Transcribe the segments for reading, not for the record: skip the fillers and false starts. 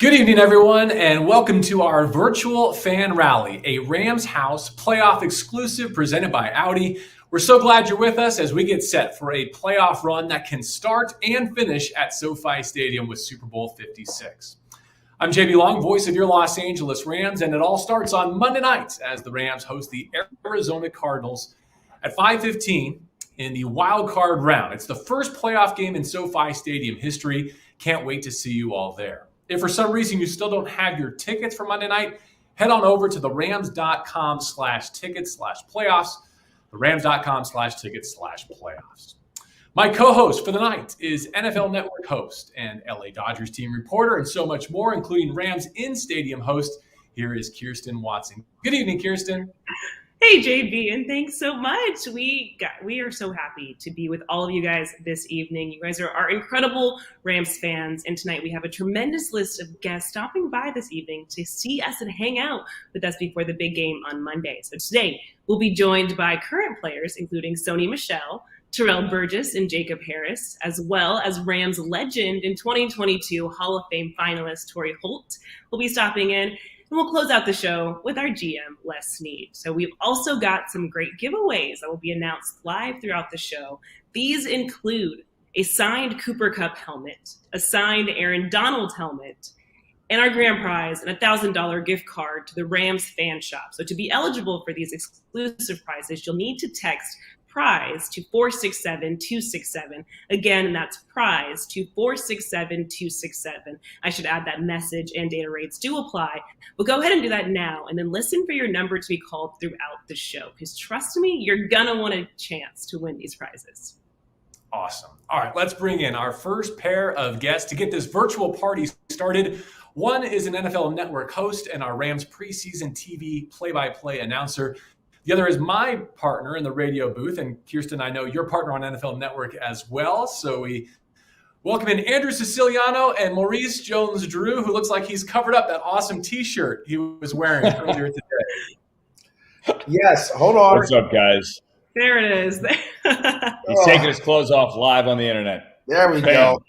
Good evening, everyone, and welcome to our virtual fan rally, a Rams House playoff exclusive presented by Audi. We're so glad you're with us as we get set for a playoff run that can start and finish at SoFi Stadium with Super Bowl 56. I'm JB Long, voice of your Los Angeles Rams, and it all starts on Monday night as the Rams host the Arizona Cardinals at 5:15 in the wild card round. It's the first playoff game in SoFi Stadium history. Can't wait to see you all there. If for some reason you still don't have your tickets for Monday night, head on over to therams.com/tickets/playoffs, therams.com/tickets/playoffs. My co-host for the night is NFL Network host and LA Dodgers team reporter and so much more, including Rams in-stadium host. Here is Kirsten Watson. Good evening, Kirsten. Hey, JB, and thanks so much. We are so happy to be with all of you guys this evening. You guys are our incredible Rams fans, and tonight we have a tremendous list of guests stopping by this evening to see us and hang out with us before the big game on Monday. So today we'll be joined by current players, including Sony Michel, Terrell Burgess, and Jacob Harris, as well as Rams legend and 2022 Hall of Fame finalist Torry Holt will be stopping in. And we'll close out the show with our GM, Les Snead. So we've also got some great giveaways that will be announced live throughout the show. These include a signed Cooper Kupp helmet, a signed Aaron Donald helmet, and our grand prize, an $1,000 gift card to the Rams fan shop. So to be eligible for these exclusive prizes, you'll need to text prize to 467-267. Again, and that's prize to 467-267. I should add that message and data rates do apply. But go ahead and do that now, and then listen for your number to be called throughout the show. Because trust me, you're going to want a chance to win these prizes. Awesome. All right, let's bring in our first pair of guests to get this virtual party started. One is an NFL Network host and our Rams preseason TV play-by-play announcer. The other is my partner in the radio booth, and Kirsten, I know your partner on NFL Network as well. So we welcome in Andrew Siciliano and Maurice Jones-Drew, who looks like he's covered up that awesome T-shirt he was wearing earlier today. Yes, hold on. What's up, guys? There it is. He's taking his clothes off live on the internet. There we Bam. go.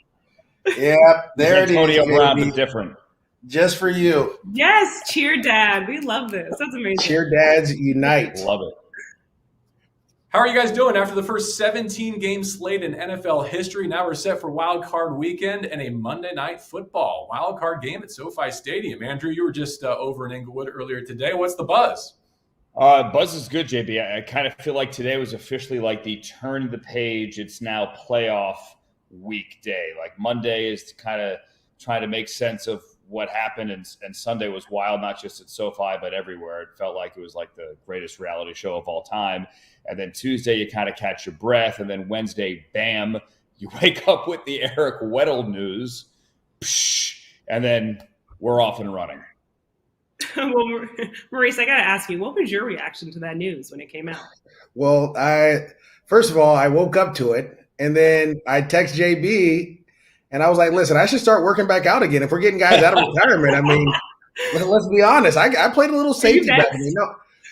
Yeah, there it is. Antonio Brown, baby. but different. Just for you. Yes, cheer dad. We love this. That's amazing. Cheer dads unite. Love it. How are you guys doing after the first 17-game slate in NFL history? Now we're set for Wild Card Weekend and a Monday Night Football Wild Card game at SoFi Stadium. Andrew, you were just over in Inglewood earlier today. What's the buzz? Buzz is good, JB. I kind of feel like today was officially like the turn the page. It's now playoff weekday. Like Monday is to kind of trying to make sense of what happened, and Sunday was wild, not just at SoFi, but everywhere. It felt like it was like the greatest reality show of all time. And then Tuesday, you kind of catch your breath. And then Wednesday, bam, you wake up with the Eric Weddle news. Psh, and then we're off and running. Well, Maurice, I got to ask you, what was your reaction to that news when it came out? Well, first of all, I woke up to it, and then I text JB, and I was like, listen, I should start working back out again. If we're getting guys out of retirement, I mean, let's be honest. I played a little safety back then.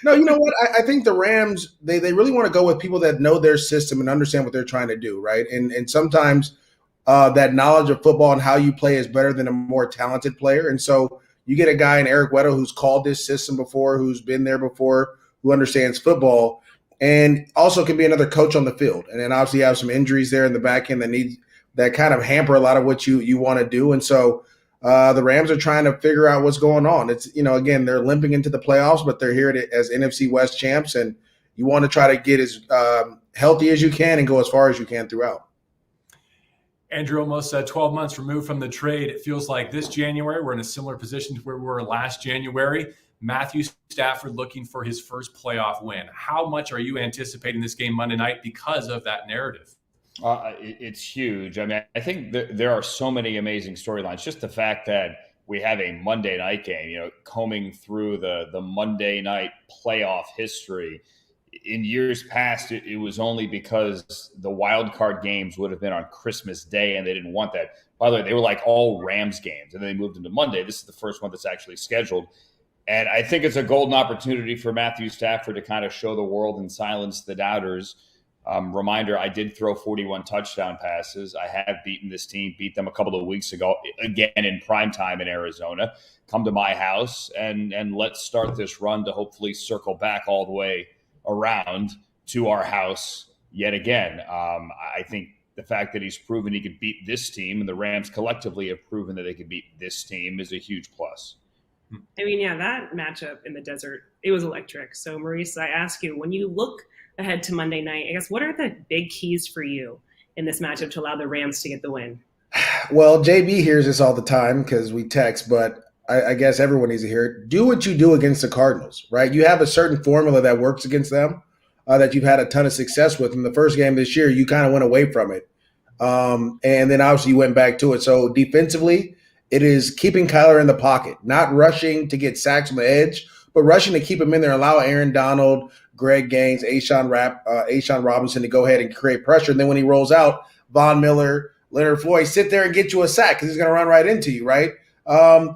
No, you know what? I think the Rams, they really want to go with people that know their system and understand what they're trying to do, right? And sometimes that knowledge of football and how you play is better than a more talented player. And so you get a guy in Eric Weddle who's called this system before, who's been there before, who understands football, and also can be another coach on the field. And then obviously you have some injuries there in the back end that kind of hamper a lot of what you want to do. And so the Rams are trying to figure out what's going on. It's, again, they're limping into the playoffs, but they're here as NFC West champs, and you want to try to get as healthy as you can and go as far as you can throughout. Andrew, almost 12 months removed from the trade. It feels like this January we're in a similar position to where we were last January. Matthew Stafford looking for his first playoff win. How much are you anticipating this game Monday night because of that narrative? It's huge. I mean, I think there are so many amazing storylines. Just the fact that we have a Monday night game, combing through the Monday night playoff history. In years past, it was only because the wild card games would have been on Christmas Day, and they didn't want that. By the way, they were like all Rams games, and then they moved into Monday. This is the first one that's actually scheduled. And I think it's a golden opportunity for Matthew Stafford to kind of show the world and silence the doubters Reminder, I did throw 41 touchdown passes. I have beaten this team, beat them a couple of weeks ago, again in primetime in Arizona. Come to my house and let's start this run to hopefully circle back all the way around to our house yet again. I think the fact that he's proven he could beat this team, and the Rams collectively have proven that they could beat this team, is a huge plus. I mean, yeah, that matchup in the desert, it was electric. So, Maurice, I ask you, when you look ahead to Monday night, I guess, what are the big keys for you in this matchup to allow the Rams to get the win? Well, JB hears this all the time because we text, but I guess everyone needs to hear it. Do what you do against the Cardinals, right? You have a certain formula that works against them that you've had a ton of success with. In the first game this year, you kind of went away from it. And then obviously you went back to it. So defensively, it is keeping Kyler in the pocket, not rushing to get sacks on the edge, but rushing to keep him in there, allow Aaron Donald, Greg Gaines, A'Shawn Robinson to go ahead and create pressure. And then when he rolls out, Von Miller, Leonard Floyd, sit there and get you a sack because he's going to run right into you, right?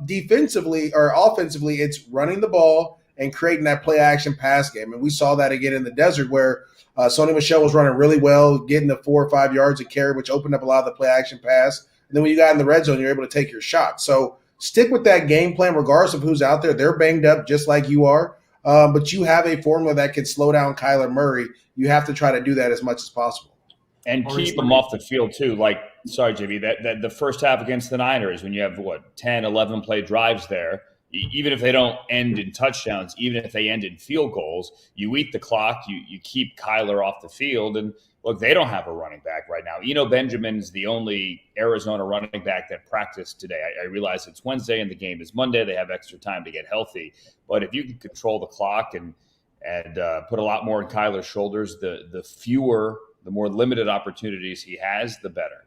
Defensively or offensively, it's running the ball and creating that play-action pass game. And we saw that again in the desert where Sony Michel was running really well, getting the 4 or 5 yards of carry, which opened up a lot of the play-action pass. And then when you got in the red zone, you're able to take your shot. So stick with that game plan regardless of who's out there. They're banged up just like you are. But you have a formula that can slow down Kyler Murray. You have to try to do that as much as possible. And keep them off the field, too. Like, sorry, JV, that the first half against the Niners, when you have, 10, 11-play drives there, even if they don't end in touchdowns, even if they end in field goals, you eat the clock, you keep Kyler off the field. And, look, they don't have a running back right now. Eno Benjamin's the only Arizona running back that practiced today. I realize it's Wednesday and the game is Monday. They have extra time to get healthy. But if you can control the clock and put a lot more on Kyler's shoulders, the more limited opportunities he has, the better.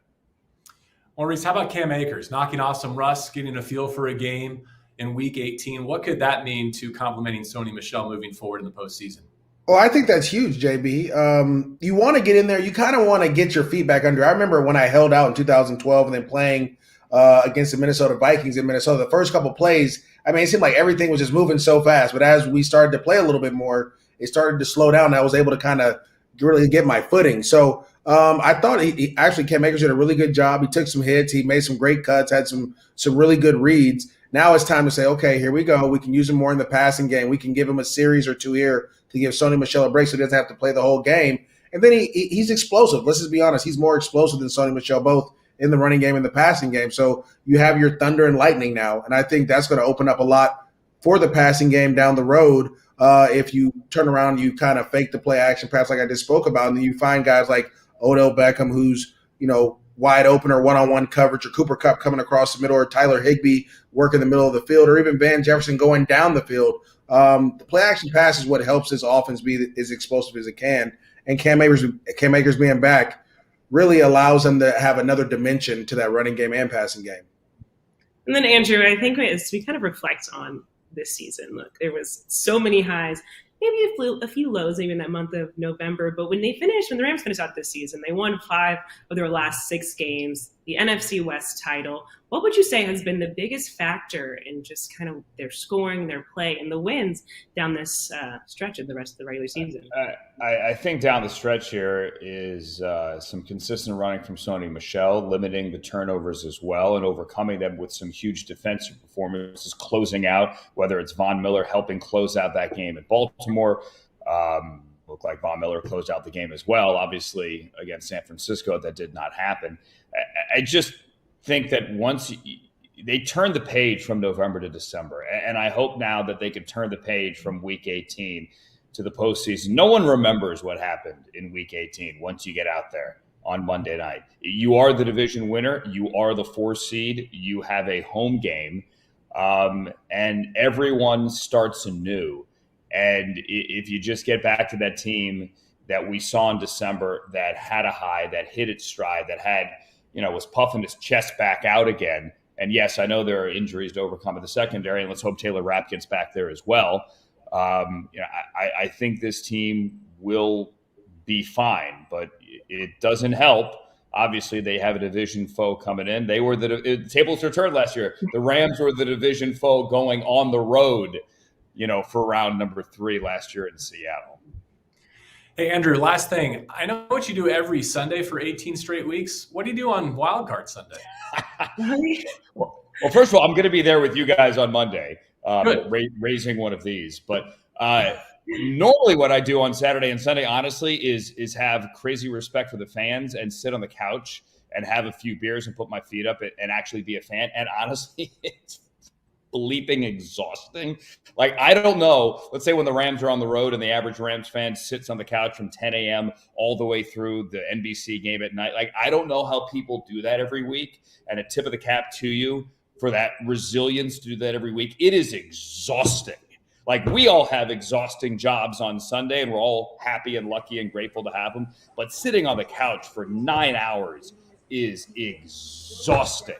Maurice, how about Cam Akers knocking off some rust, getting a feel for a game in Week 18? What could that mean to complementing Sony Michel moving forward in the postseason? Well, I think that's huge, JB. You want to get in there. You kind of want to get your feet back under. I remember when I held out in 2012 and then playing against the Minnesota Vikings in Minnesota, the first couple plays, I mean, it seemed like everything was just moving so fast. But as we started to play a little bit more, it started to slow down. I was able to kind of really get my footing. So I thought he actually, Cam Akers did a really good job. He took some hits. He made some great cuts, had some really good reads. Now it's time to say, okay, here we go. We can use him more in the passing game. We can give him a series or two here to give Sony Michel a break so he doesn't have to play the whole game. And then he's explosive. Let's just be honest. He's more explosive than Sony Michel, both in the running game and the passing game. So you have your thunder and lightning now. And I think that's going to open up a lot for the passing game down the road. If you turn around and you kind of fake the play action pass like I just spoke about, and then you find guys like Odell Beckham who's, wide open or one-on-one coverage, or Cooper Kupp coming across the middle, or Tyler Higbee working the middle of the field, or even Van Jefferson going down the field. The play action pass is what helps this offense be as explosive as it can. And Cam Akers being back really allows them to have another dimension to that running game and passing game. And then, Andrew, I think as we kind of reflect on this season, look, there was so many highs, maybe a few lows, maybe in that month of November. But when the Rams finished out this season, they won 5 of their last 6 games, the NFC West title. What would you say has been the biggest factor in just kind of their scoring, their play, and the wins down this stretch of the rest of the regular season? I think down the stretch here is some consistent running from Sony Michel, limiting the turnovers as well, and overcoming them with some huge defensive performances, closing out, whether it's Von Miller helping close out that game at Baltimore. Looked like Von Miller closed out the game as well. Obviously, against San Francisco, that did not happen. I just think that once they turned the page from November to December, and I hope now that they can turn the page from Week 18 to the postseason. No one remembers what happened in Week 18 once you get out there on Monday night. You are the division winner. You are the 4 seed. You have a home game, and everyone starts anew. And if you just get back to that team that we saw in December that had a high, that hit its stride, that had, was puffing his chest back out again. And yes, I know there are injuries to overcome in the secondary, and let's hope Taylor Rapp gets back there as well. I think this team will be fine, but it doesn't help. Obviously, they have a division foe coming in. They were the tables were turned last year. The Rams were the division foe going on the road, for round number 3 last year in Seattle. Hey, Andrew, last thing. I know what you do every Sunday for 18 straight weeks. What do you do on Wild Card Sunday? Well, first of all, I'm going to be there with you guys on Monday, Good. raising one of these. But normally what I do on Saturday and Sunday, honestly, is have crazy respect for the fans and sit on the couch and have a few beers and put my feet up and actually be a fan. And honestly, it's bleeping exhausting. Like, I don't know. Let's say when the Rams are on the road and the average Rams fan sits on the couch from 10 a.m. all the way through the NBC game at night. Like, I don't know how people do that every week. And a tip of the cap to you for that resilience to do that every week. It is exhausting. Like, we all have exhausting jobs on Sunday, and we're all happy and lucky and grateful to have them. But sitting on the couch for 9 hours is exhausting.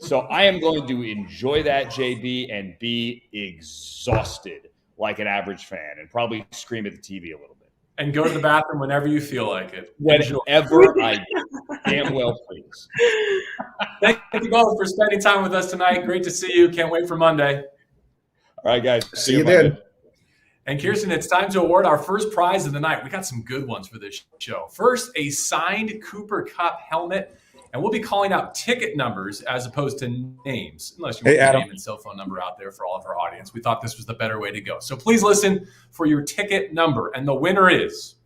So I am going to enjoy that, JB, and be exhausted like an average fan and probably scream at the TV a little bit. And go to the bathroom whenever you feel like it. Whenever I damn well please. Thank you both for spending time with us tonight. Great to see you. Can't wait for Monday. All right, guys. See you then. And Kirsten, it's time to award our first prize of the night. We got some good ones for this show. First, a signed Cooper Kupp helmet. And we'll be calling out ticket numbers as opposed to names, unless you want your name and cell phone number out there for all of our audience. We thought this was the better way to go. So please listen for your ticket number. And the winner is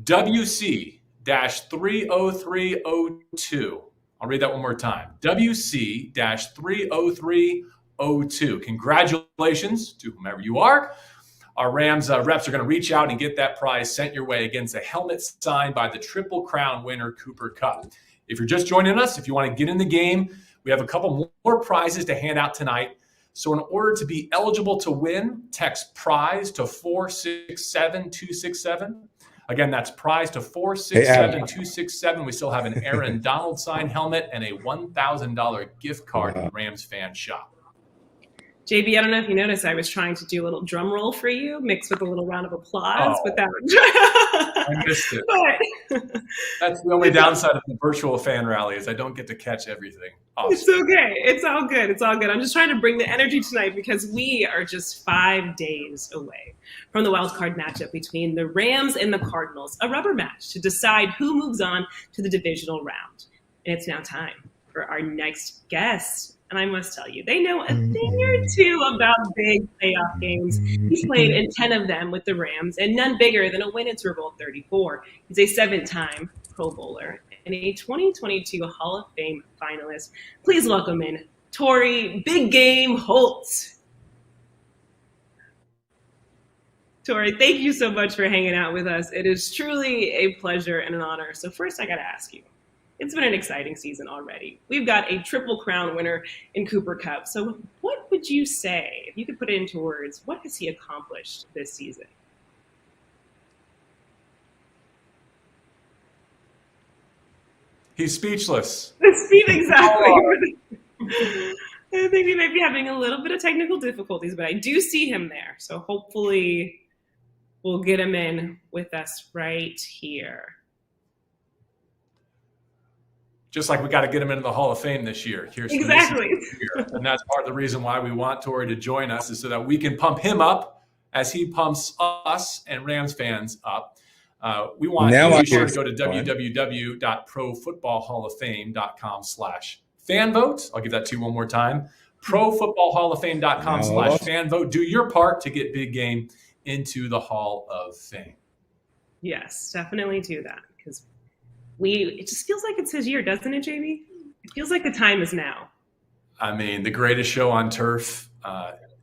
WC-30302. I'll read that one more time. WC-30302. Congratulations to whomever you are. Our Rams reps are going to reach out and get that prize sent your way against a helmet signed by the Triple Crown winner, Cooper Kupp. If you're just joining us, if you want to get in the game, we have a couple more prizes to hand out tonight. So in order to be eligible to win, text prize to 467-267. Again, that's prize to 467-267. We still have an Aaron Donald signed helmet and a $1,000 gift card to the Rams fan shop. JB, I don't know if you noticed, I was trying to do a little drum roll for you, mixed with a little round of applause. Oh, but that I missed it. That's the only downside of the virtual fan rally is I don't get to catch everything. Awesome. It's okay. It's all good. It's all good. I'm just trying to bring the energy tonight because we are just 5 days away from the wild card matchup between the Rams and the Cardinals, a rubber match to decide who moves on to the divisional round. And it's now time for our next guest. And I must tell you, they know a thing or two about big playoff games. He's played in 10 of them with the Rams, and none bigger than a win in Super Bowl 34. He's a 7-time Pro Bowler and a 2022 Hall of Fame finalist. Please welcome in Torry Big Game Holt. Torry, thank you so much for hanging out with us. It is truly a pleasure and an honor. So first, I got to ask you. It's been an exciting season already. We've got a Triple Crown winner in Cooper Kupp. So what would you say, if you could put it into words, what has he accomplished this season? He's speechless. Exactly. I think we might be having a little bit of technical difficulties, but I do see him there. So hopefully we'll get him in with us right here. Just like we got to get him into the Hall of Fame this year. Exactly. And that's part of the reason why we want Torry to join us is so that we can pump him up as he pumps us and Rams fans up. We want you to go to www.profootballhalloffame.com/fanvote. I'll give that to you one more time. profootballhalloffame.com/fanvote. Do your part to get Big Game into the Hall of Fame. Yes, definitely do that because it just feels like it's his year, doesn't it, JB? It feels like the time is now. I mean, the greatest show on turf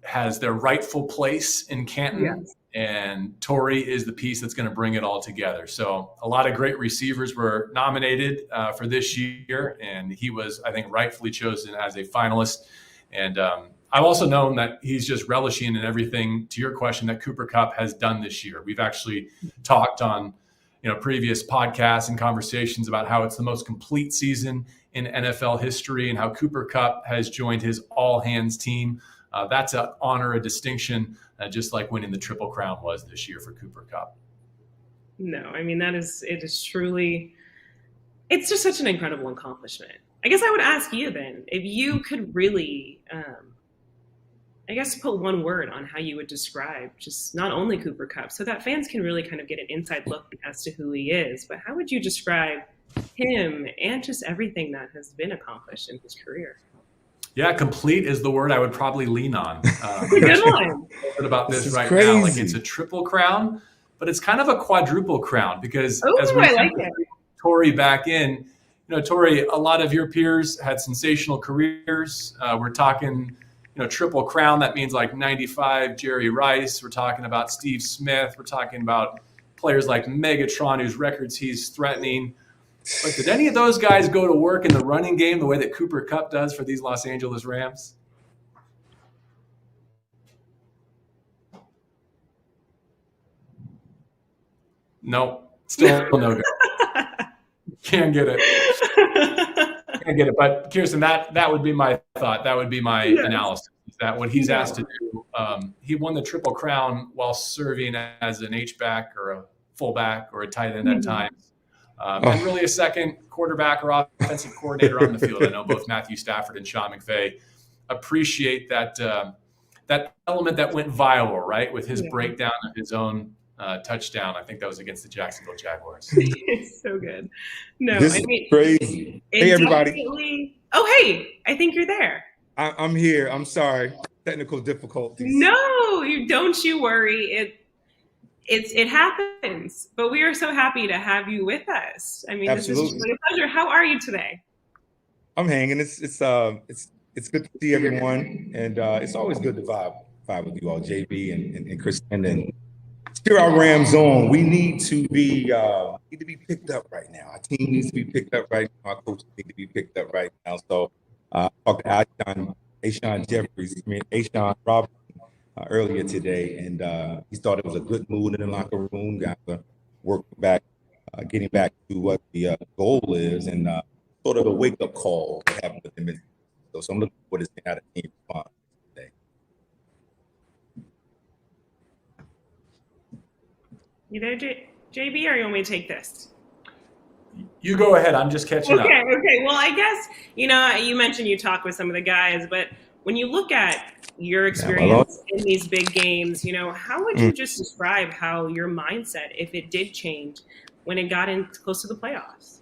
has their rightful place in Canton, yes. And Torry is the piece that's going to bring it all together. So a lot of great receivers were nominated for this year, and he was, I think, rightfully chosen as a finalist. And I've also known that he's just relishing in everything, to your question, that Cooper Kupp has done this year. We've actually talked on previous podcasts and conversations about how it's the most complete season in NFL history and how Cooper Kupp has joined his all-hands team. That's an honor, a distinction, just like winning the Triple Crown was this year for Cooper Kupp. No, I mean, it is truly, it's just such an incredible accomplishment. I guess I would ask you then, if you could really I guess, put one word on how you would describe just not only Cooper Kupp, so that fans can really kind of get an inside look as to who he is, but how would you describe him and just everything that has been accomplished in his career? Yeah, complete is the word I would probably lean on. Good one. A little bit about this right crazy. now. Like, it's a triple crown, but it's kind of a quadruple crown because as we I like it. Torry back in, Torry, a lot of your peers had sensational careers. We're talking, triple crown. That means like 95 Jerry Rice. We're talking about Steve Smith. We're talking about players like Megatron, whose records he's threatening. But did any of those guys go to work in the running game the way that Cooper Kupp does for these Los Angeles Rams? No, still no good. Can't get it. Can't get it. But Kirsten, that would be my thought. That would be my analysis. Is that what he's asked to do? He won the Triple Crown while serving as an H-back or a fullback or a tight end at times. And really a second quarterback or offensive coordinator on the field. I know both Matthew Stafford and Sean McVay appreciate that that element that went viral, right, with his breakdown of his own touchdown. I think that was against the Jacksonville Jaguars. It's so good. No, This is crazy. Hey, everybody. Oh, hey, I think you're there. I'm here. I'm sorry. Technical difficulties. No, don't you worry. It happens, but we are so happy to have you with us. I mean, Absolutely. This is really a pleasure. How are you today? I'm hanging. It's good to see everyone, and it's always good to vibe with you all, JB and Kristen, and steer our Rams on. We need to be picked up right now. Our team needs to be picked up right now. Our coaches need to be picked up right now. So, talked to Ashawn Robinson earlier today, and he thought it was a good mood in the locker room. Got to work back, getting back to what the goal is, and sort of a wake up call that happened with him. So I'm looking forward to seeing how the team responds today. You there, JB, or you want me to take this? You go ahead. I'm just catching up. Okay. Well, I guess, you mentioned you talked with some of the guys, but when you look at your experience in these big games, how would you just describe how your mindset, if it did change when it got in close to the playoffs?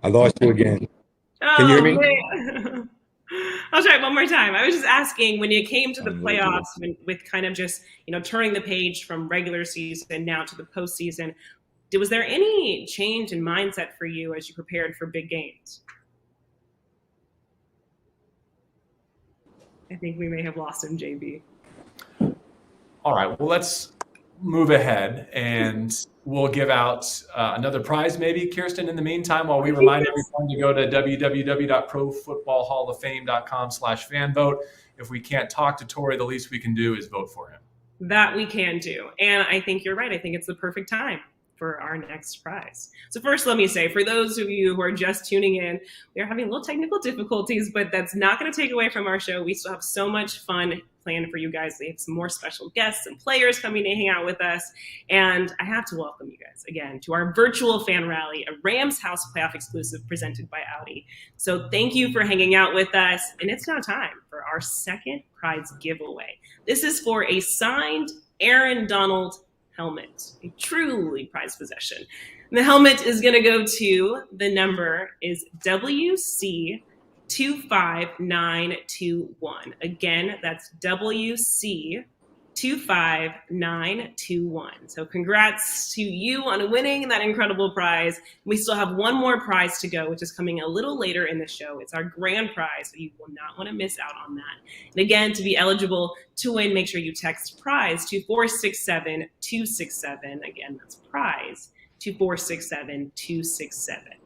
I lost you again. Can you hear me? Man. I'll try it one more time. I was just asking, when you came to the playoffs with kind of just, turning the page from regular season now to the postseason, was there any change in mindset for you as you prepared for big games? I think we may have lost him, JB. All right. Well, let's move ahead, and we'll give out another prize, maybe, Kirsten, in the meantime, while we remind everyone to go to www.profootballhallofame.com/fanvote. If we can't talk to Torry, the least we can do is vote for him. That we can do. And I think you're right. I think it's the perfect time for our next prize. So first, let me say, for those of you who are just tuning in, we are having a little technical difficulties, but that's not going to take away from our show. We still have so much fun planned for you guys. We have some more special guests and players coming to hang out with us. And I have to welcome you guys again to our virtual fan rally, a Rams House playoff exclusive presented by Audi. So thank you for hanging out with us. And it's now time for our second prize giveaway. This is for a signed Aaron Donald helmet, a truly prized possession. And the helmet is going to go to, the number is WC25921. Again, that's WC25921. So congrats to you on winning that incredible prize. We still have one more prize to go, which is coming a little later in the show. It's our grand prize, so you will not want to miss out on that. And again, to be eligible to win, make sure you text prize to 467-267. Again, that's prize to 467-267.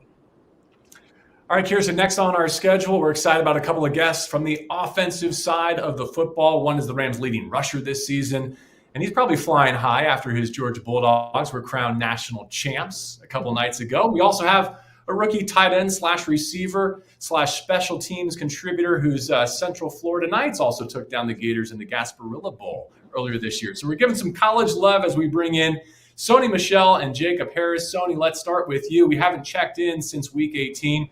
All right, Kirsten, next on our schedule, we're excited about a couple of guests from the offensive side of the football. One is the Rams' leading rusher this season, and he's probably flying high after his Georgia Bulldogs were crowned national champs a couple nights ago. We also have a rookie tight end / receiver / special teams contributor whose Central Florida Knights also took down the Gators in the Gasparilla Bowl earlier this year. So we're giving some college love as we bring in Sony Michel and Jacob Harris. Sony, let's start with you. We haven't checked in since week 18.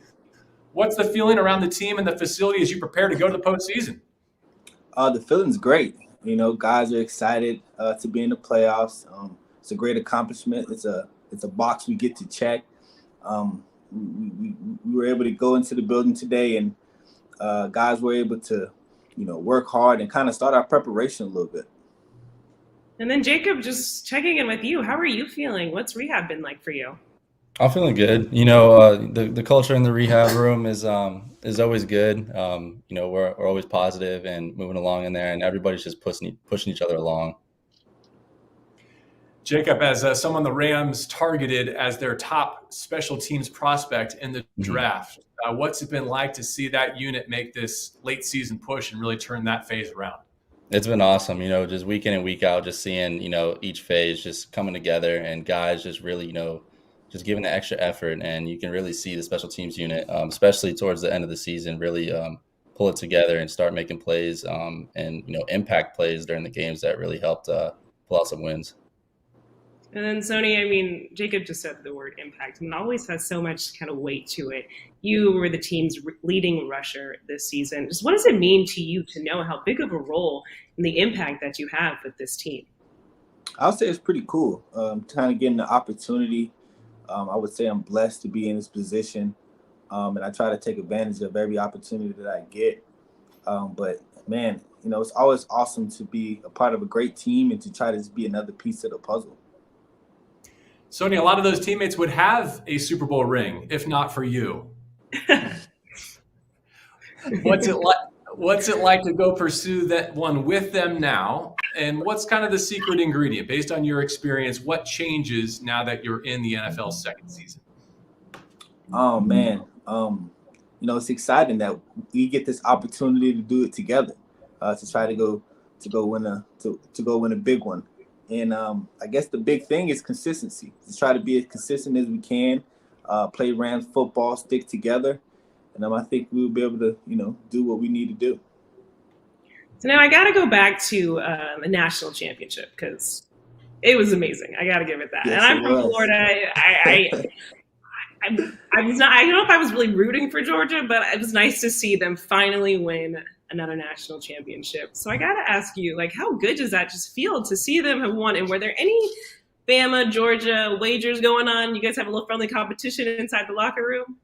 What's the feeling around the team and the facility as you prepare to go to the postseason? The feeling's great. You know, guys are excited to be in the playoffs. It's a great accomplishment. It's a box we get to check. We were able to go into the building today, and guys were able to, work hard and kind of start our preparation a little bit. And then Jacob, just checking in with you. How are you feeling? What's rehab been like for you? I'm feeling good. The culture in the rehab room is always good. We're always positive and moving along in there, and everybody's just pushing each other along. Jacob, as someone the Rams targeted as their top special teams prospect in the draft, what's it been like to see that unit make this late season push and really turn that phase around? It's been awesome, just week in and week out, just seeing, each phase just coming together and guys just really, just giving the extra effort. And you can really see the special teams unit, especially towards the end of the season, really pull it together and start making plays and, impact plays during the games that really helped pull out some wins. And then Sony, Jacob just said the word impact, and it always has so much kind of weight to it. You were the team's leading rusher this season. Just what does it mean to you to know how big of a role and the impact that you have with this team? I would say it's pretty cool. Kind of getting the opportunity. I would say I'm blessed to be in this position, and I try to take advantage of every opportunity that I get. But man, it's always awesome to be a part of a great team and to try to just be another piece of the puzzle. Sony, a lot of those teammates would have a Super Bowl ring if not for you. What's it like to go pursue that one with them now? And what's kind of the secret ingredient based on your experience? What changes now that you're in the NFL's second season? Oh man, it's exciting that we get this opportunity to do it together, to try to go win a big one. And I guess the big thing is consistency. To try to be as consistent as we can, play Rams football, stick together, and I think we'll be able to, do what we need to do. So now I got to go back to a national championship because it was amazing. I got to give it that. Yes, and I'm from Florida. I don't know if I was really rooting for Georgia, but it was nice to see them finally win another national championship. So I got to ask you, how good does that just feel to see them have won? And were there any Bama, Georgia wagers going on? You guys have a little friendly competition inside the locker room?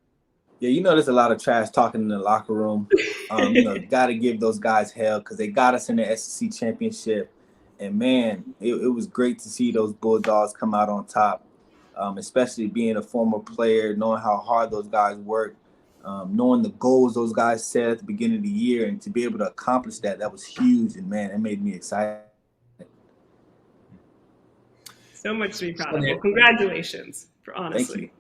Yeah, there's a lot of trash talking in the locker room. Got to give those guys hell because they got us in the SEC championship. And, man, it was great to see those Bulldogs come out on top, especially being a former player, knowing how hard those guys work, knowing the goals those guys set at the beginning of the year, and to be able to accomplish that was huge. And, man, it made me excited. So much to be proud of. Well, congratulations, honestly.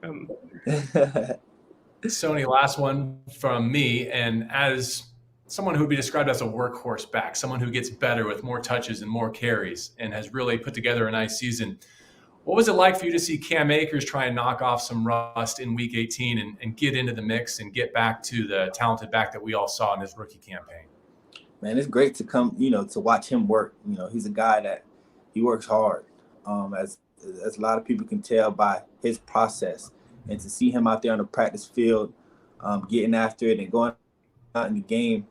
Sony, last one from me. And as someone who would be described as a workhorse back, someone who gets better with more touches and more carries and has really put together a nice season, what was it like for you to see Cam Akers try and knock off some rust in Week 18 and get into the mix and get back to the talented back that we all saw in his rookie campaign? Man, it's great to come, to watch him work. He's a guy that he works hard, as a lot of people can tell by his process. And to see him out there on the practice field, getting after it and going out in the game,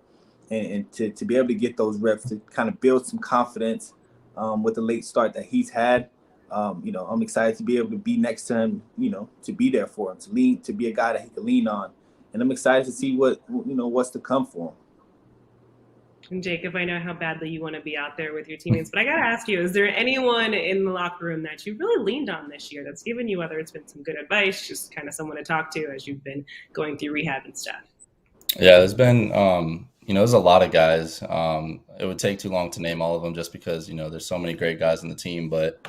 and to be able to get those reps to kind of build some confidence with the late start that he's had. I'm excited to be able to be next to him, to be there for him, to be a guy that he can lean on. And I'm excited to see what's to come for him. And Jacob, I know how badly you want to be out there with your teammates, but I got to ask you, is there anyone in the locker room that you really leaned on this year that's given you, whether it's been some good advice, just kind of someone to talk to as you've been going through rehab and stuff? Yeah, there's been, there's a lot of guys. It would take too long to name all of them just because, there's so many great guys in the team. But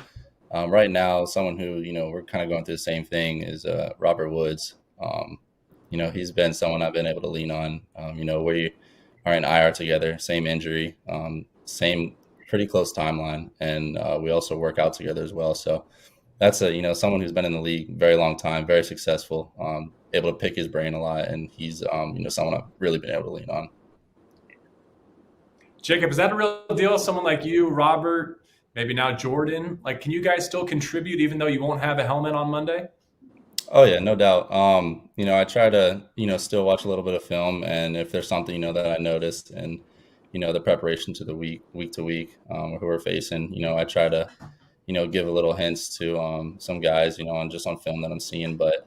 right now, someone who, we're kind of going through the same thing is Robert Woods. He's been someone I've been able to lean on, we are in IR together, same injury, same pretty close timeline. And we also work out together as well. So that's someone who's been in the league a very long time, very successful, able to pick his brain a lot. And he's, someone I've really been able to lean on. Jacob, is that a real deal? Someone like you, Robert, maybe now Jordan, can you guys still contribute even though you won't have a helmet on Monday? Oh yeah, no doubt. I try to, still watch a little bit of film, and if there's something, that I noticed, and the preparation to the week to week, who we're facing, I try to, give a little hints to some guys, on film that I'm seeing. But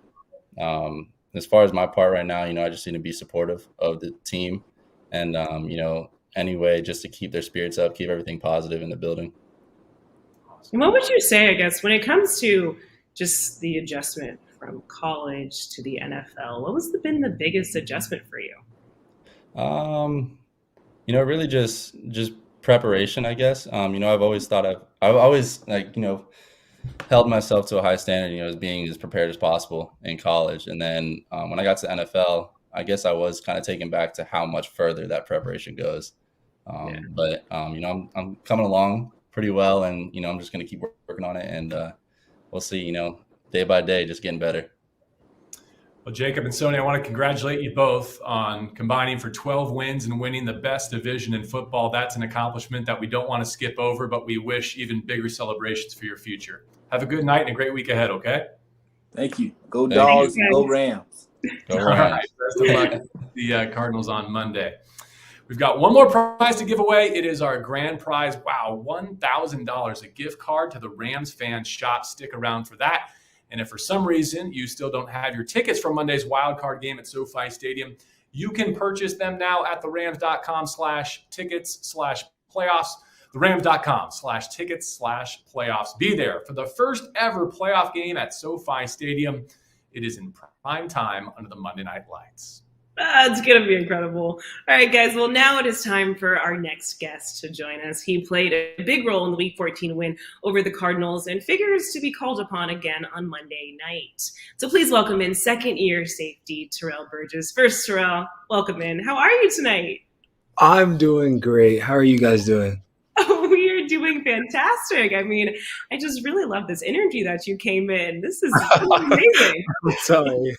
as far as my part right now, I just need to be supportive of the team, and anyway, just to keep their spirits up, keep everything positive in the building. And what would you say, I guess, when it comes to just the adjustment from college to the NFL? What was been the biggest adjustment for you? Really just preparation, I guess. I've always thought I've always held myself to a high standard, as being as prepared as possible in college. And then when I got to the NFL, I guess I was kind of taken back to how much further that preparation goes. But I'm coming along pretty well, and I'm just going to keep working on it, and we'll see. Day by day, just getting better. Well, Jacob and Sony, I want to congratulate you both on combining for 12 wins and winning the best division in football. That's an accomplishment that we don't want to skip over, but we wish even bigger celebrations for your future. Have a good night and a great week ahead, okay? Thank you. Go Dogs, go Rams. Go All right. Best of luck with the Cardinals on Monday. We've got one more prize to give away. It is our grand prize. Wow, $1,000, a gift card to the Rams fan shop. Stick around for that. And if for some reason you still don't have your tickets for Monday's wild card game at SoFi Stadium, you can purchase them now at therams.com/tickets/playoffs. therams.com/tickets/playoffs. Be there for the first ever playoff game at SoFi Stadium. It is in prime time under the Monday night lights. It's going to be incredible. All right, guys. Well, now it is time for our next guest to join us. He played a big role in the Week 14 win over the Cardinals and figures to be called upon again on Monday night. So please welcome in second-year safety Terrell Burgess. First, Terrell, welcome in. How are you tonight? I'm doing great. How are you guys doing? Oh, we are doing fantastic. I mean, I just really love this energy that you came in. This is amazing. I'm sorry.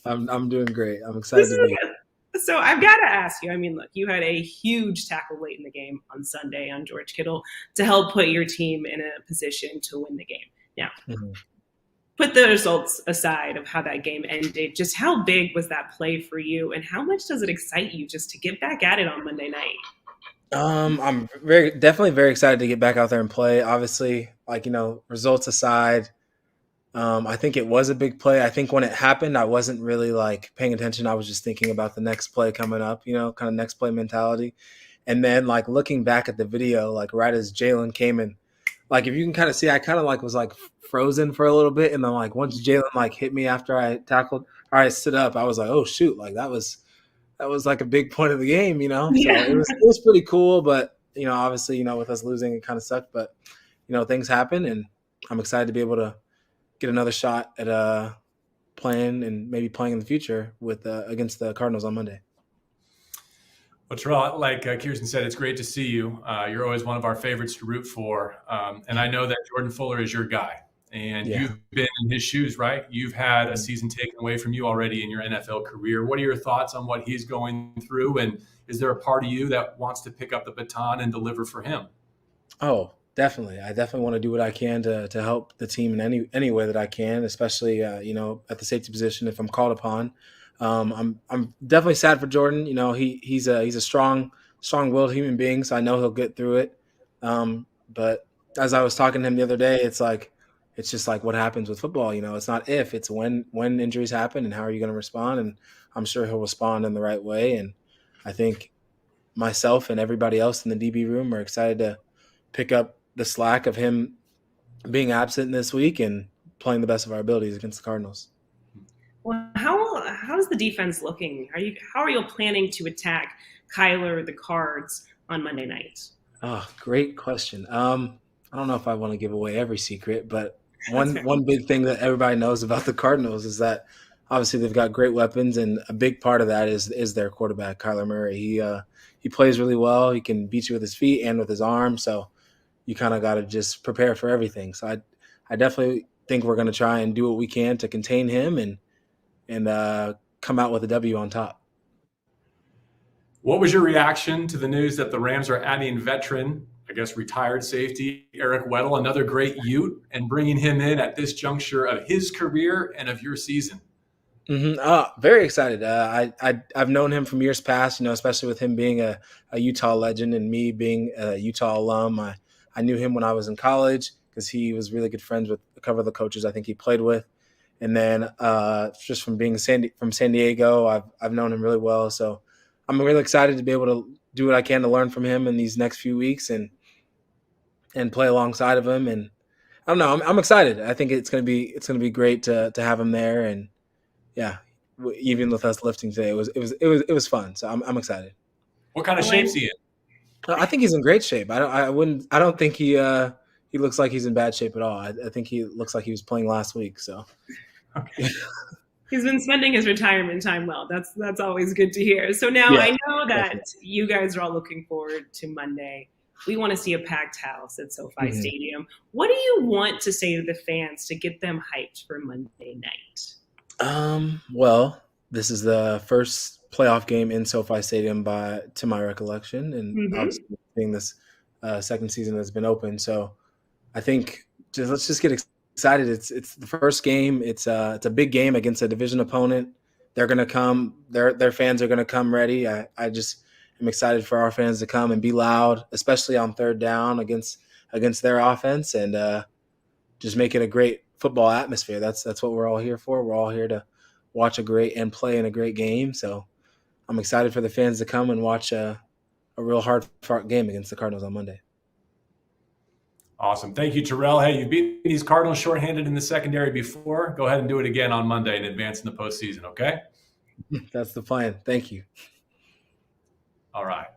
I'm doing great. I'm excited to be here. So I've got to ask you, I mean, look, you had a huge tackle late in the game on Sunday on George Kittle to help put your team in a position to win the game. Now, put the results aside of how that game ended. Just how big was that play for you, and how much does it excite you just to get back at it on Monday night? I'm definitely very excited to get back out there and play. Obviously, results aside, I think it was a big play. I think when it happened, I wasn't really paying attention. I was just thinking about the next play coming up, kind of next play mentality. And then looking back at the video, right as Jalen came in, if you can kind of see, I kind of was frozen for a little bit. And then once Jalen hit me after I tackled, or I stood up, I was like, oh shoot, that was a big point of the game, So it was pretty cool. But, obviously, with us losing, it kind of sucked, but things happen, and I'm excited to be able to get another shot at playing and maybe playing in the future with against the Cardinals on Monday. Well, Terrell, like Kirsten said, it's great to see you. You're always one of our favorites to root for. And I know that Jordan Fuller is your guy. And you've been in his shoes, right? You've had a season taken away from you already in your NFL career. What are your thoughts on what he's going through? And is there a part of you that wants to pick up the baton and deliver for him? Oh, definitely. I definitely want to do what I can to help the team in any way that I can, especially at the safety position if I'm called upon. I'm definitely sad for Jordan. He's a strong-willed human being, so I know he'll get through it. But as I was talking to him the other day, it's just what happens with football. It's not if, it's when injuries happen, and how are you going to respond? And I'm sure he'll respond in the right way. And I think myself and everybody else in the DB room are excited to pick up the slack of him being absent this week and playing the best of our abilities against the Cardinals. Well, how is the defense looking? How are you planning to attack Kyler the Cards on Monday night? Oh, great question. I don't know if I want to give away every secret, but one big thing that everybody knows about the Cardinals is that obviously they've got great weapons, and a big part of that is their quarterback, Kyler Murray. He plays really well. He can beat you with his feet and with his arm, so you kind of got to just prepare for everything. So I definitely think we're going to try and do what we can to contain him and come out with a W on top. What was your reaction to the news that the Rams are adding veteran I guess, retired safety, Eric Weddle, another great Ute, and bringing him in at this juncture of his career and of your season. Very excited. I've known him from years past, especially with him being a Utah legend and me being a Utah alum. I knew him when I was in college because he was really good friends with a couple of the coaches I think he played with. And then just from being from San Diego, I've known him really well. So I'm really excited to be able to do what I can to learn from him in these next few weeks and play alongside of him. And I don't know, I'm excited. I think it's gonna be great to have him there. And yeah, even with us lifting today, it was fun. So I'm excited. What kind of shape's he in? I think he's in great shape. I don't think he looks like he's in bad shape at all. I think he looks like he was playing last week. So okay. He's been spending his retirement time well. That's always good to hear. So now I know that you guys are all looking forward to Monday. We want to see a packed house at SoFi Stadium. What do you want to say to the fans to get them hyped for Monday night? Well, this is the first playoff game in SoFi Stadium to my recollection, and obviously being this second season that's been open. So I think let's just get excited. It's the first game. It's a big game against a division opponent. They're gonna come. Their fans are gonna come ready. I just am excited for our fans to come and be loud, especially on third down against their offense, and just make it a great football atmosphere. That's what we're all here for. We're all here to watch a great and play in a great game. So I'm excited for the fans to come and watch a real hard-fought game against the Cardinals on Monday. Awesome. Thank you, Terrell. Hey, you've beaten these Cardinals shorthanded in the secondary before. Go ahead and do it again on Monday and advance in the postseason, okay? That's the plan. Thank you. All right.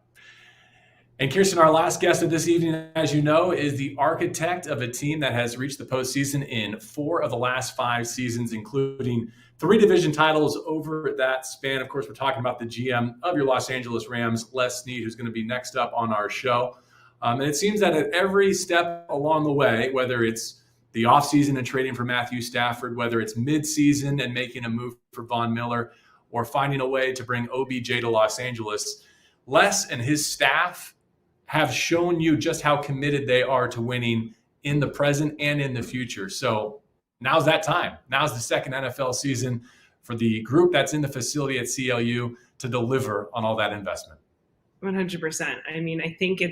And Kirsten, our last guest of this evening, as you know, is the architect of a team that has reached the postseason in 4 of the last 5 seasons, including 3 division titles over that span. Of course, we're talking about the GM of your Los Angeles Rams, Les Snead, who's going to be next up on our show. And it seems that at every step along the way, whether it's the offseason and trading for Matthew Stafford, whether it's midseason and making a move for Von Miller, or finding a way to bring OBJ to Los Angeles, Les and his staff have shown you just how committed they are to winning in the present and in the future. So now's that time. Now's the second NFL season for the group that's in the facility at CLU to deliver on all that investment. 100%. I mean, I think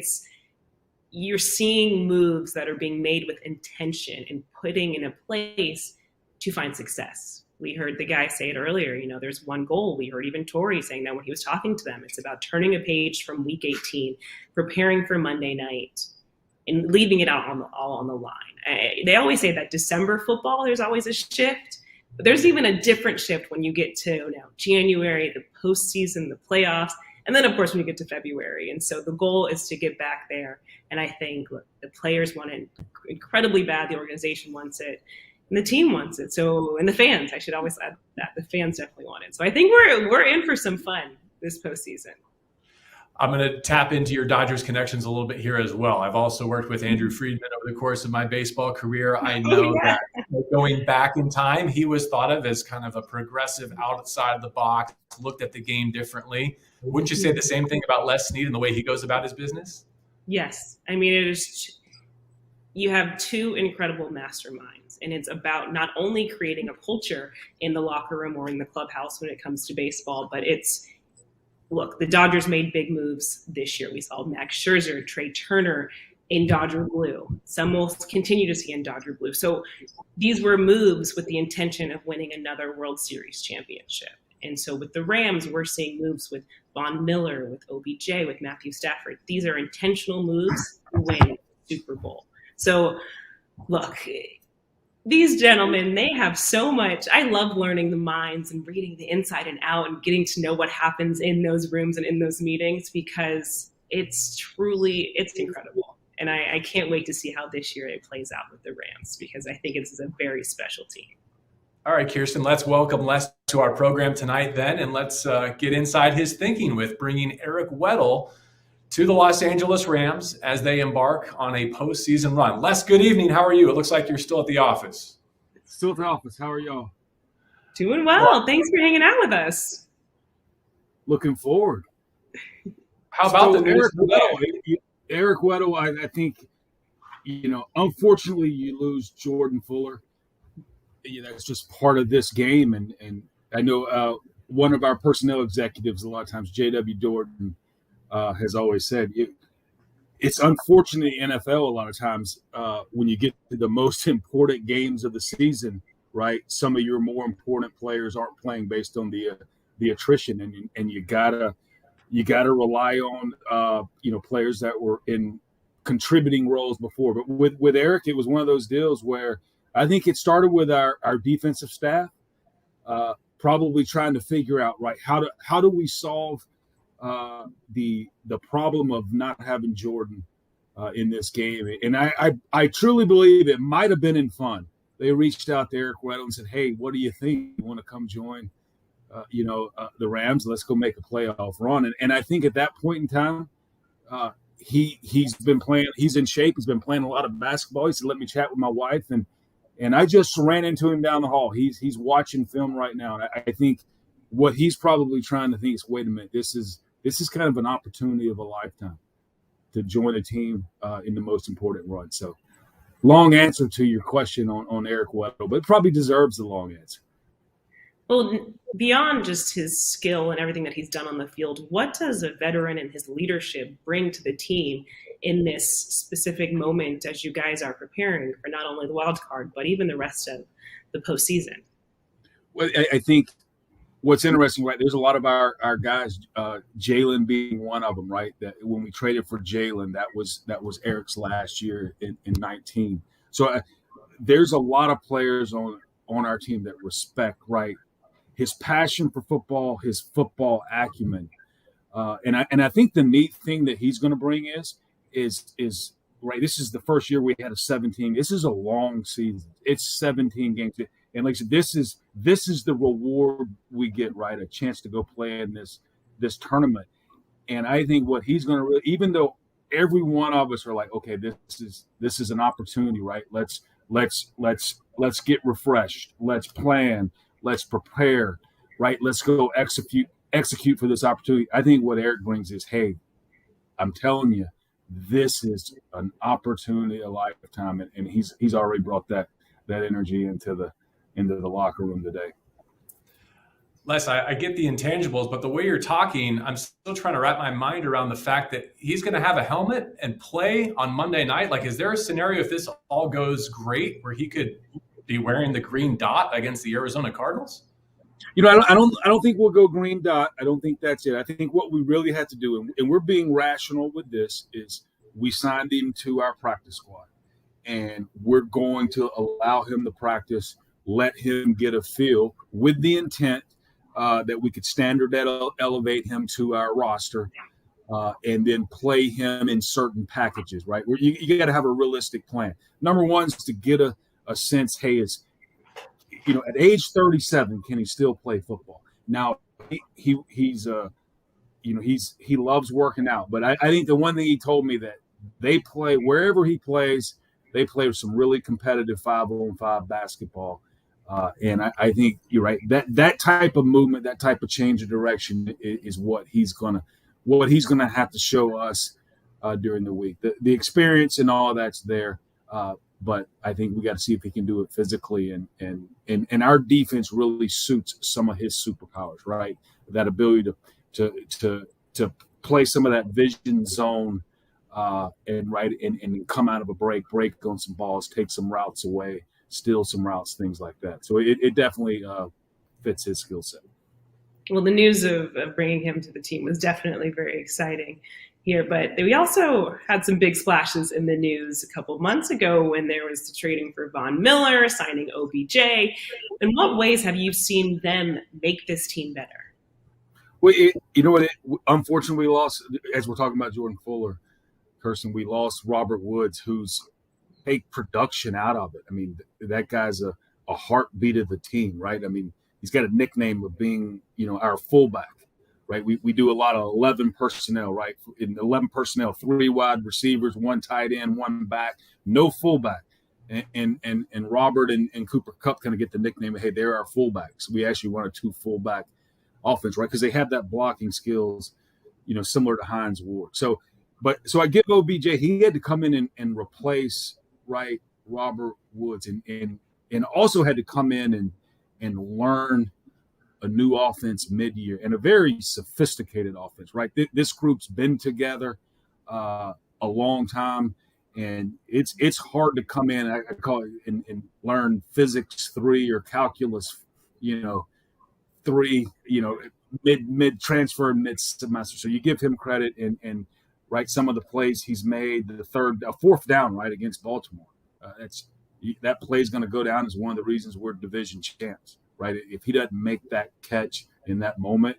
you're seeing moves that are being made with intention and putting in a place to find success. We heard the guy say it earlier, there's one goal. We heard even Torry saying that when he was talking to them. It's about turning a page from week 18, preparing for Monday night, and leaving it out all on the line. They always say that December football, there's always a shift. But there's even a different shift when you get to January, the postseason, the playoffs, and then, of course, when you get to February. And so the goal is to get back there. And I think the players want it incredibly bad. The organization wants it. And the team wants it. So, and the fans, I should always add that. The fans definitely want it. So I think we're in for some fun this postseason. I'm going to tap into your Dodgers connections a little bit here as well. I've also worked with Andrew Friedman over the course of my baseball career. I know that going back in time, he was thought of as kind of a progressive outside the box, looked at the game differently. Wouldn't you say the same thing about Les Snead and the way he goes about his business? Yes. I mean, you have 2 incredible masterminds, and it's about not only creating a culture in the locker room or in the clubhouse when it comes to baseball, but look, the Dodgers made big moves this year. We saw Max Scherzer, Trey Turner in Dodger blue. Some will continue to see in Dodger blue. So these were moves with the intention of winning another World Series championship. And so with the Rams, we're seeing moves with Von Miller, with OBJ, with Matthew Stafford. These are intentional moves to win Super Bowl. So look, these gentlemen, they have so much. I love learning the minds and reading the inside and out and getting to know what happens in those rooms and in those meetings, because it's incredible. And I can't wait to see how this year it plays out with the Rams, because I think it's a very special team. All right, Kirsten, let's welcome Les to our program tonight then, and let's get inside his thinking with bringing Eric Weddle to the Los Angeles Rams as they embark on a postseason run. Les, good evening. How are you? It looks like you're still at the office. Still at the office. How are y'all? Doing well. Thanks for hanging out with us. Looking forward. How about the news? Eric Weddle, Eric Weddle, I think, unfortunately, you lose Jordan Fuller. That's just part of this game. And I know one of our personnel executives, a lot of times, J.W. Jordan, has always said it's unfortunate in the NFL a lot of times when you get to the most important games of the season, right? Some of your more important players aren't playing based on the attrition, and you gotta rely on players that were in contributing roles before. But with Eric, it was one of those deals where I think it started with our defensive staff, probably trying to figure out, right, how do we solve the problem of not having Jordan in this game. And I truly believe it might have been in fun. They reached out to Eric Weddle and said, "Hey, what do you think? You want to come join the Rams? Let's go make a playoff run." And I think at that point in time, he's been playing. He's in shape. He's been playing a lot of basketball. He said, "Let me chat with my wife." And I just ran into him down the hall. He's watching film right now. And I think what he's probably trying to think is, wait a minute, this is kind of an opportunity of a lifetime to join a team in the most important run. So long answer to your question on Eric Weddle, but it probably deserves the long answer. Well, beyond just his skill and everything that he's done on the field, what does a veteran and his leadership bring to the team in this specific moment as you guys are preparing for not only the wild card, but even the rest of the postseason? Well, I think what's interesting, right, there's a lot of our guys, Jalen being one of them, right, that when we traded for Jalen, that was Eric's last year in 19. So there's a lot of players on our team that respect, right, his passion for football, his football acumen. And I think the neat thing that he's going to bring is right, this is the first year we had a 17. This is a long season. It's 17 games. And like I said, this is the reward we get, right? A chance to go play in this tournament. And I think what he's going to, even though every one of us are like, okay, this is an opportunity, right? Let's get refreshed. Let's plan. Let's prepare, right? Let's go execute for this opportunity. I think what Eric brings is, hey, I'm telling you, this is an opportunity a lifetime, and he's already brought that energy into the locker room today. Les, I get the intangibles, but the way you're talking, I'm still trying to wrap my mind around the fact that he's going to have a helmet and play on Monday night. Like, is there a scenario if this all goes great where he could be wearing the green dot against the Arizona Cardinals? I don't think we'll go green dot. I don't think that's it. I think what we really had to do, and we're being rational with this, is we signed him to our practice squad, and we're going to allow him to practice, let him get a feel with the intent that we could standard elevate him to our roster, and then play him in certain packages, right? Where you got to have a realistic plan. Number one is to get a sense, hey, at age 37, can he still play football? Now, he loves working out, but I think the one thing he told me that they play, wherever he plays, they play some really competitive 5-on-5 basketball. And I think you're right. That type of movement, that type of change of direction is what he's gonna have to show us during the week. The experience and all of that's there, but I think we got to see if he can do it physically. And our defense really suits some of his superpowers, right? That ability to play some of that vision zone and come out of a break on some balls, take some routes away, steal some routes, things like that. So it definitely fits his skill set. Well, the news of bringing him to the team was definitely very exciting here, but we also had some big splashes in the news a couple of months ago when there was the trading for Von Miller, signing OBJ. In what ways have you seen them make this team better? Well, unfortunately, we lost, as we're talking about Jordan Fuller, Kirsten, we lost Robert Woods, who's take production out of it. I mean, that guy's a heartbeat of the team, right? I mean, he's got a nickname of being, our fullback, right? We do a lot of 11 personnel, right? In 11 personnel, 3 wide receivers, 1 tight end, 1 back, no fullback. And Robert and Cooper Kupp kind of get the nickname of, hey, they're our fullbacks. We actually run a 2 fullback offense, right? Because they have that blocking skills, similar to Hines Ward. So But so I give OBJ, he had to come in and replace, right, Robert Woods, and also had to come in and learn a new offense mid-year, and a very sophisticated offense, right? This group's been together a long time, and it's hard to come in, I call it, and learn physics 3 or calculus, 3, mid transfer, mid semester. So you give him credit, and right, some of the plays he's made, a fourth down, right, against Baltimore. That play is going to go down as one of the reasons we're division champs, right? If he doesn't make that catch in that moment,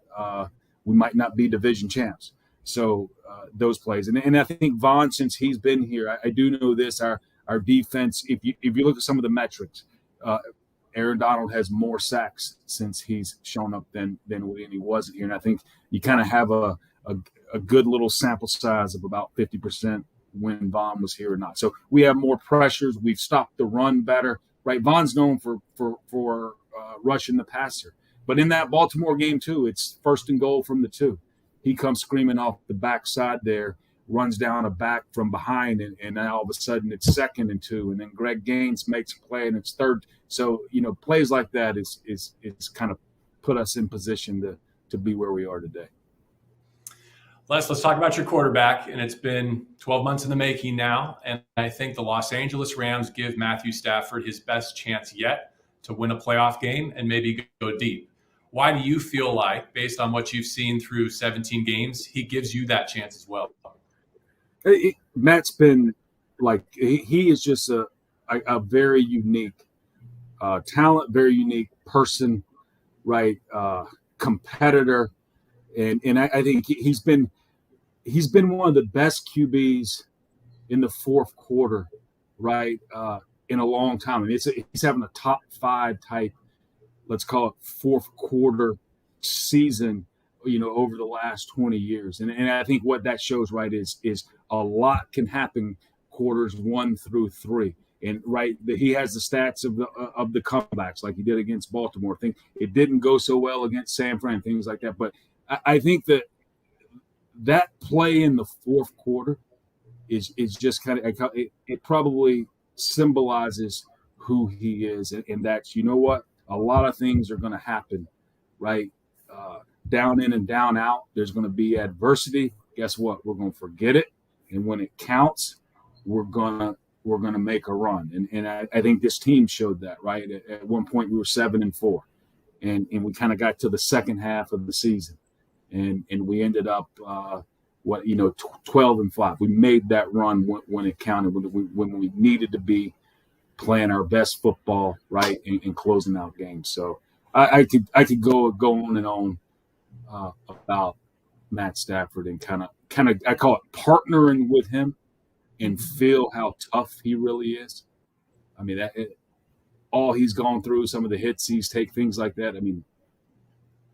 we might not be division champs. So those plays, and I think Vaughn, since he's been here, I do know this: our defense. If you look at some of the metrics, Aaron Donald has more sacks since he's shown up than when he wasn't here, and I think you kind of have a good little sample size of about 50% when Vaughn was here or not. So we have more pressures. We've stopped the run better, right? Vaughn's known for rushing the passer, but in that Baltimore game too, it's 1st and goal from the 2. He comes screaming off the backside there, runs down a back from behind, and now all of a sudden it's 2nd and 2, and then Greg Gaines makes a play and it's 3rd. So plays like that is kind of put us in position to be where we are today. Let's talk about your quarterback, and it's been 12 months in the making now, and I think the Los Angeles Rams give Matthew Stafford his best chance yet to win a playoff game and maybe go deep. Why do you feel like, based on what you've seen through 17 games, he gives you that chance as well? Matt's been he is just a very unique talent, very unique person, right? Competitor, and I think he's been one of the best QBs in the fourth quarter, right? In a long time. And he's having a top 5 type, let's call it fourth quarter season, over the last 20 years. And I think what that shows, right, is a lot can happen quarters 1 through 3. And right, he has the stats of the comebacks like he did against Baltimore. I think it didn't go so well against San Fran, things like that. But I think that play in the fourth quarter is just kind of it probably symbolizes who he is, and that's, a lot of things are going to happen, right? Down in and down out, there's going to be adversity. Guess what? We're going to forget it, and when it counts, we're gonna make a run. And I think this team showed that, right? At one point, we were 7-4, and we kind of got to the second half of the season, and we ended up 12-5. We made that run when it counted, when we needed to be playing our best football, right, and closing out games. So I could go on and on about Matt Stafford and kind of I call it partnering with him and feel how tough he really is. I mean, all he's gone through, some of the hits he's taken, things like that. I mean,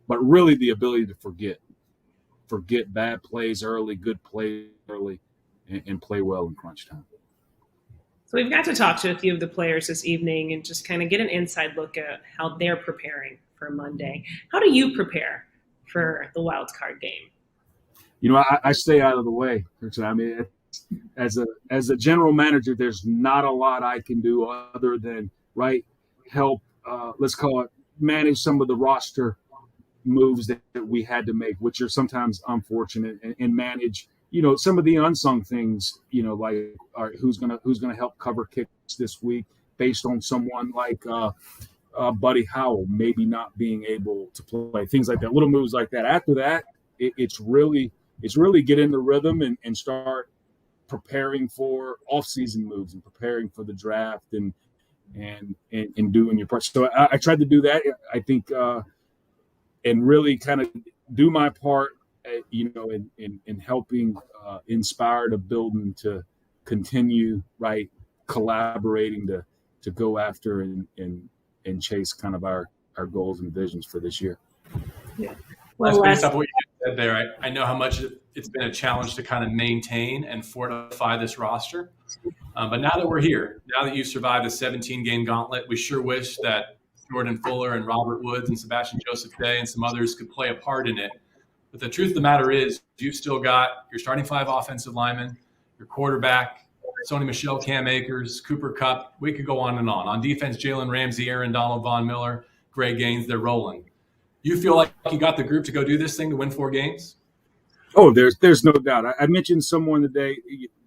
but really the ability to forget bad plays early, good plays early, and play well in crunch time. So we've got to talk to a few of the players this evening and just kind of get an inside look at how they're preparing for Monday. How do you prepare for the wild card game? I stay out of the way. I mean, as a general manager, there's not a lot I can do other than help. Let's call it manage some of the roster moves that we had to make, which are sometimes unfortunate, and manage some of the unsung things, like who's gonna help cover kicks this week based on someone like Buddy Howell maybe not being able to play, things like that, little moves like that. After that, it's really get in the rhythm and start preparing for off-season moves and preparing for the draft and doing your part. So I tried to do that. I think and really kind of do my part, in helping inspire the building to continue collaborating to go after and chase kind of our goals and visions for this year. Yeah. Well, based off what you said there, I know how much it's been a challenge to kind of maintain and fortify this roster. But now that we're here, now that you've survived a 17-game gauntlet, we sure wish that Jordan Fuller and Robert Woods and Sebastian Joseph Day and some others could play a part in it. But the truth of the matter is, you've still got your starting 5 offensive linemen, your quarterback, Sony Michel, Cam Akers, Cooper Kupp. We could go on and on. On defense, Jalen Ramsey, Aaron Donald, Von Miller, Greg Gaines, they're rolling. You feel like you got the group to go do this thing to win 4 games? Oh, there's no doubt. I mentioned someone today.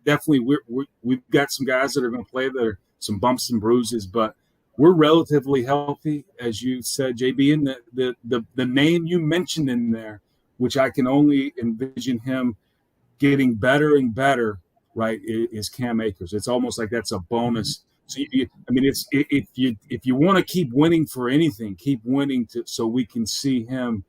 Definitely, we've got some guys that are going to play. There are some bumps and bruises, but we're relatively healthy, as you said, JB. And the name you mentioned in there, which I can only envision him getting better and better, right, is Cam Akers. It's almost like that's a bonus. So if you want to keep winning for anything, keep winning so we can see him,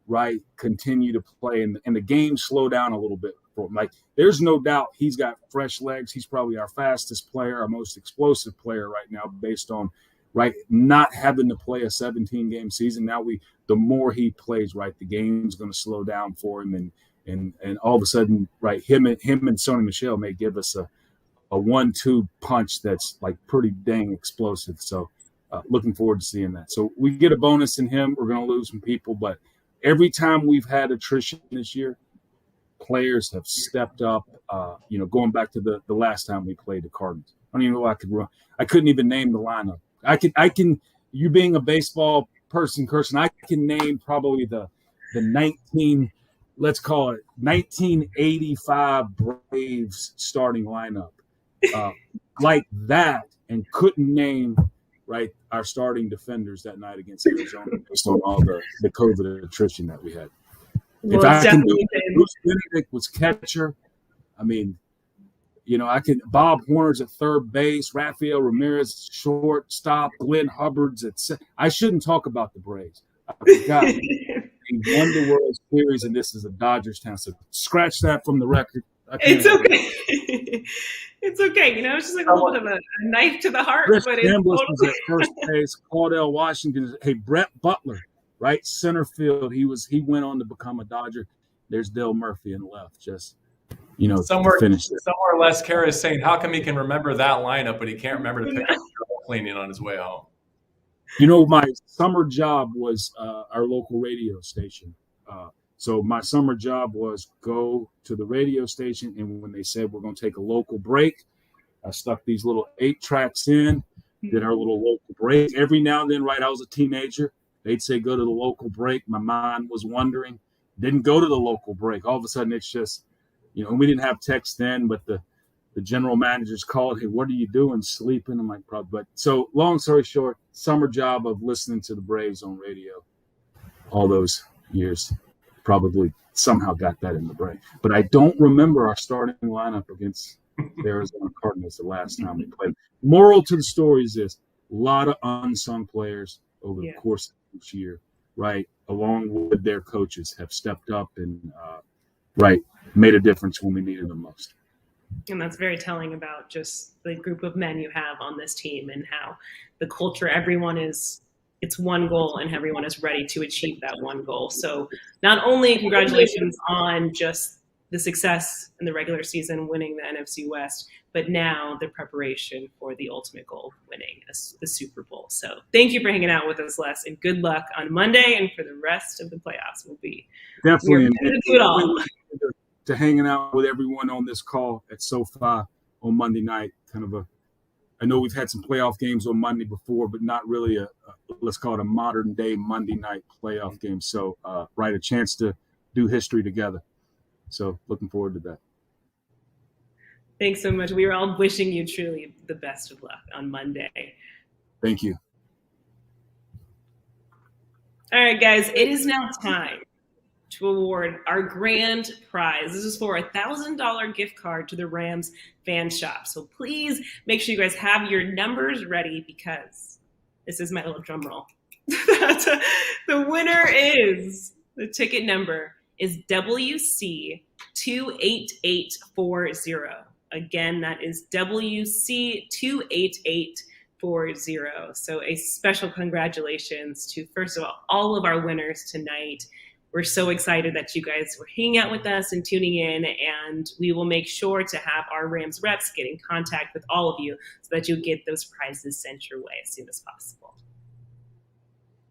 right, continue to play and the game slow down a little bit for him. Like, there's no doubt he's got fresh legs. He's probably our fastest player, our most explosive player right now, based on, right, not having to play a 17-game season. Now the more he plays, right, the game's going to slow down for him, and all of a sudden, right, him and Sony Michel may give us a 1-2 punch that's like pretty dang explosive. So looking forward to seeing that. So we get a bonus in him. We're going to lose some people, but every time we've had attrition this year, players have stepped up. Going back to the last time we played the Cardinals, I don't even know what I could run. I couldn't even name the lineup. I can. You being a baseball person, Kirsten, I can name probably the 1985 Braves starting lineup like that, and couldn't name, right, our starting defenders that night against Arizona based on all the COVID attrition that we had. Well, if I can do it, Bruce Benedict was catcher. I mean, Bob Horner's at third base, Rafael Ramirez shortstop, Glenn Hubbard's at I shouldn't talk about the Braves. I forgot. They won the World Series, and this is a Dodgers town. So scratch that from the record. It's okay. It's okay. It's just like a little bit of a knife to the heart. Chris but Chambliss it's was at first base. Caudell Washington. Hey, Brett Butler, right, center field. He went on to become a Dodger. There's Dale Murphy in left. Just somewhere finish it. Somewhere Les Kara is saying, how come he can remember that lineup, but he can't remember to pick up cleaning on his way home? My summer job was our local radio station. So my summer job was go to the radio station, and when they said we're going to take a local break, I stuck these little 8 tracks in, did our little local break. Every now and then, right, I was a teenager. They'd say go to the local break. My mind was wandering. Didn't go to the local break. All of a sudden, it's just, and we didn't have text then, but the general managers called, hey, what are you doing? Sleeping? I'm like, probably. But so long story short, summer job of listening to the Braves on radio all those years. Probably somehow got that in the brain. But I don't remember our starting lineup against the Arizona Cardinals the last time we played. Moral to the story is this: a lot of unsung players over the course of each year, right, along with their coaches, have stepped up and, made a difference when we needed them most. And that's very telling about just the group of men you have on this team and how the culture, it's one goal and everyone is ready to achieve that one goal. So not only congratulations on just the success in the regular season, winning the NFC West, but now the preparation for the ultimate goal, winning the Super Bowl. So thank you for hanging out with us, Les, and good luck on Monday and for the rest of the playoffs. Definitely to do it all. To hanging out with everyone on this call at SoFi on Monday night. I know we've had some playoff games on Monday before, but not really let's call it a modern day Monday night playoff game. So, a chance to do history together. So looking forward to that. Thanks so much. We are all wishing you truly the best of luck on Monday. Thank you. All right, guys, it is now time to award our grand prize. This is for a $1,000 gift card to the Rams fan shop. So please make sure you guys have your numbers ready because this is my little drum roll. The winner is, the ticket number is WC28840. Again, that is WC28840. So a special congratulations to, first of all of our winners tonight. We're so excited that you guys were hanging out with us and tuning in, and we will make sure to have our Rams reps get in contact with all of you so that you'll get those prizes sent your way as soon as possible.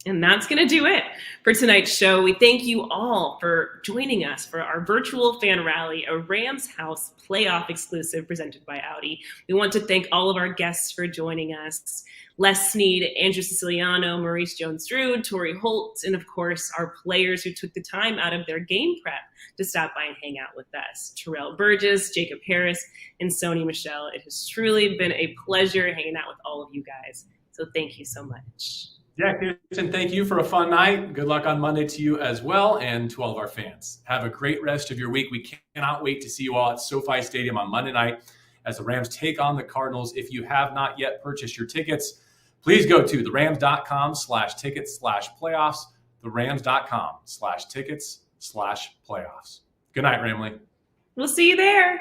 And that's going to do it for tonight's show. We thank you all for joining us for our virtual fan rally, a Rams House playoff exclusive presented by Audi. We want to thank all of our guests for joining us. Les Snead, Andrew Siciliano, Maurice Jones-Drew, Torry Holt, and of course, our players who took the time out of their game prep to stop by and hang out with us. Terrell Burgess, Jacob Harris, and Sony Michel. It has truly been a pleasure hanging out with all of you guys. So thank you so much. Yeah, Kirsten, thank you for a fun night. Good luck on Monday to you as well, and to all of our fans. Have a great rest of your week. We cannot wait to see you all at SoFi Stadium on Monday night as the Rams take on the Cardinals. If you have not yet purchased your tickets, please go to therams.com/tickets/playoffs, therams.com/tickets/playoffs. Good night, Ramley. We'll see you there.